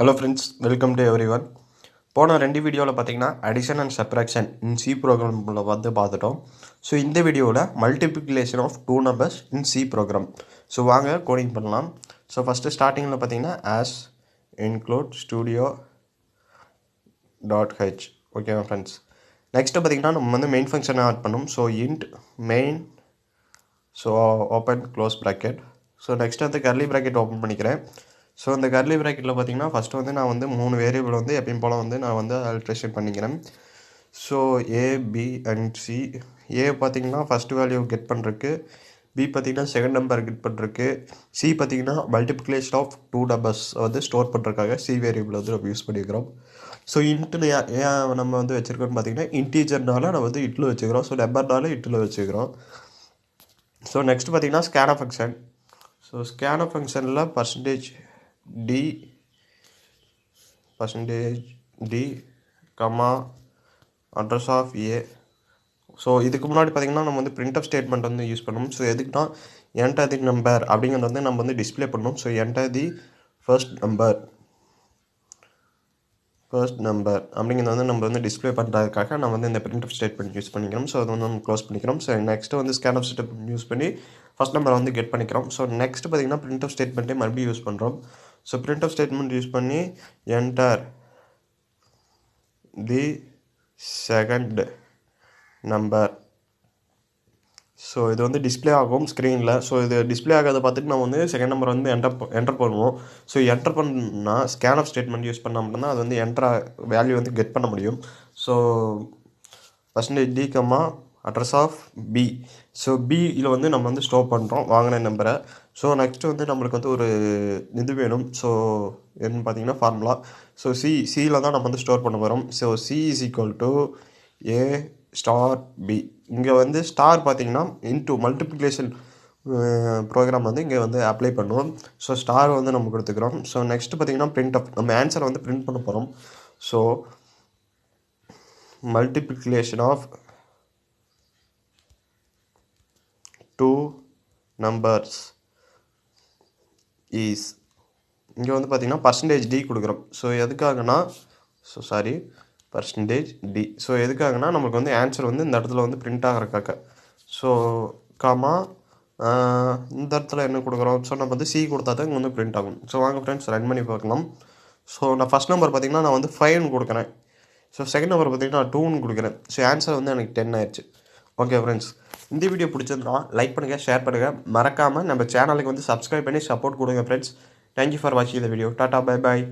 Hello friends, welcome to everyone. போன ரெண்டு வீடியோவில் பார்த்தீங்கன்னா addition and subtraction in C ப்ரோக்ராமில் வந்து பார்த்துட்டோம். ஸோ இந்த வீடியோவில் multiplication of two numbers in C program. So வாங்க கோடிங் பண்ணலாம். ஸோ ஃபஸ்ட்டு ஸ்டார்டிங்கில் பார்த்தீங்கன்னா ஆஸ் இன்க்ளூட் ஸ்டூடியோ .h ஓகேவா ஃப்ரெண்ட்ஸ். நெக்ஸ்ட்டு பார்த்தீங்கன்னா நம்ம வந்து மெயின் ஃபங்க்ஷனை ஆட் பண்ணோம். So int main so open close bracket. So next வந்து கர்லி ப்ராக்கெட் ஓப்பன் பண்ணிக்கிறேன். ஸோ இந்த கர்லி ப்ராக்கெட்டில் பார்த்தீங்கன்னா ஃபஸ்ட்டு வந்து நான் வந்து 3 வேரியபிள் வந்து எப்பயும் போல் வந்து நான் வந்து அல்ட்ரேஷன் பண்ணிக்கிறேன். So A B and C. A பார்த்தீங்கன்னா ஃபஸ்ட்டு வேல்யூ கெட் பண்ணுறதுக்கு, பி பார்த்தீங்கன்னா செகண்ட் நம்பர் கெட் பண்ணுறதுக்கு, சி பார்த்தீங்கன்னா மல்டிப்ளிகேஷன் ஆஃப் டூ நம்பர்ஸ் வந்து ஸ்டோர் பண்ணுறதுக்காக சி வேரியபிள் வந்து நம்ம யூஸ் பண்ணிக்கிறோம். ஸோ இன்ட்டு ஏன் நம்ம வந்து வச்சுருக்கோன்னு பார்த்தீங்கன்னா இன்டீஜர்னால நம்ம வந்து இட்டில் வச்சுக்கிறோம். ஸோ நம்பர்னால இட்டில் வச்சுக்கிறோம். ஸோ நெக்ஸ்ட் பார்த்தீங்கன்னா ஸ்கேனர் ஃபங்க்ஷன். ஸோ ஸ்கேனர் ஃபங்க்ஷனில் percentage D comma address of A. So இதுக்கு முன்னாடி பார்த்திங்கன்னா நம்ம வந்து பிரிண்ட் ஸ்டேட்மெண்ட் வந்து யூஸ் பண்ணணும். ஸோ எதுக்குன்னா என்டர் தி நம்பர் அப்படிங்கிறது வந்து நம்ம வந்து டிஸ்பிளே பண்ணணும். So enter the first number அப்படிங்கிறது வந்து நம்ம வந்து டிஸ்பிளே பண்ணுறதுக்காக நம்ம வந்து இந்த பிரிண்ட் ஸ்டேட்மெண்ட் யூஸ் பண்ணிக்கிறோம். ஸோ அதை வந்து நம்ம க்ளோஸ் பண்ணிக்கிறோம். ஸோ நெக்ஸ்ட்டு வந்து ஸ்கேன் ஸ்டேட்மெண்ட் யூஸ் பண்ணி ஃபஸ்ட் நம்பரை வந்து கெட் பண்ணிக்கிறோம். ஸோ நெக்ஸ்ட் பார்த்திங்கன்னா பிரிண்ட் ஸ்டேட்மெண்ட்டே மறுபடியும் யூஸ் பண்ணுறோம். ஸோ பிரிண்ட் ஸ்டேட்மெண்ட் யூஸ் பண்ணி enter the second number. So இது வந்து டிஸ்பிளே ஆகும் ஸ்க்ரீனில். ஸோ இது டிஸ்பிளே ஆகாத பார்த்துட்டு நம்ம வந்து செகண்ட் நம்பர் வந்து என்டர் பண்ணுவோம். ஸோ என்டர் பண்ணால் ஸ்கேன் ஸ்டேட்மெண்ட் யூஸ் பண்ணால் மட்டும்தான் அது வந்து வேல்யூ வந்து கெட் பண்ண முடியும். So percentage d comma address of b. So பியில் வந்து நம்ம வந்து ஸ்டோர் பண்ணுறோம் வாங்கின நம்பரை. ஸோ நெக்ஸ்ட்டு வந்து நம்மளுக்கு வந்து ஒரு இது வேணும். ஸோ என்னன்னு பார்த்தீங்கன்னா ஃபார்முலா. ஸோ சியில் தான் நம்ம வந்து ஸ்டோர் பண்ண போகிறோம். So c is equal to a star b. இங்கே வந்து ஸ்டார் பார்த்தீங்கன்னா இன்டூ மல்டிப்ளிகேஷன் ப்ரோக்ராம் வந்து இங்கே வந்து அப்ளை பண்ணுவோம். ஸோ ஸ்டார் வந்து நம்ம கொடுத்துக்கிறோம். ஸோ நெக்ஸ்ட்டு பார்த்தீங்கன்னா பிரிண்ட் ஆஃப் நம்ம ஆன்சரை வந்து பிரிண்ட் பண்ண போகிறோம். So multiplication of two numbers is இங்கே வந்து பார்த்திங்கன்னா பர்சன்டேஜ் டி கொடுக்குறோம். ஸோ எதுக்காகனா பர்சன்டேஜ் டி. ஸோ எதுக்காகனா நமக்கு வந்து ஆன்சர் வந்து இந்த இடத்துல வந்து பிரிண்ட் ஆகிறக்காக. ஸோ காமா இந்த இடத்துல என்ன கொடுக்குறோம். ஸோ நம்ம வந்து சி கொடுத்தா தான் இங்கே வந்து பிரிண்ட் ஆகும். ஸோ வாங்க ஃப்ரெண்ட்ஸ் ரன் பண்ணி பார்க்கலாம். ஸோ நான் ஃபஸ்ட் நம்பர் பார்த்திங்கன்னா நான் வந்து 5ன்னு கொடுக்குறேன். ஸோ செகண்ட் நம்பர் பார்த்திங்கன்னா நான் 2ன்னு கொடுக்குறேன். ஸோ ஆன்சர் வந்து எனக்கு 10 ஆயிடுச்சு. ஓகே ஃப்ரெண்ட்ஸ், இந்த வீடியோ பிடிச்சிருந்தா லைக் பண்ணுங்கள், ஷேர் பண்ணுங்கள், மறக்காமல் நம்ம சேனலுக்கு வந்து சப்ஸ்கிரைப் பண்ணி சப்போர்ட் கொடுங்க ஃப்ரெண்ட்ஸ். தேங்க்யூ ஃபார் வாட்சிங் the video. Tata bye bye.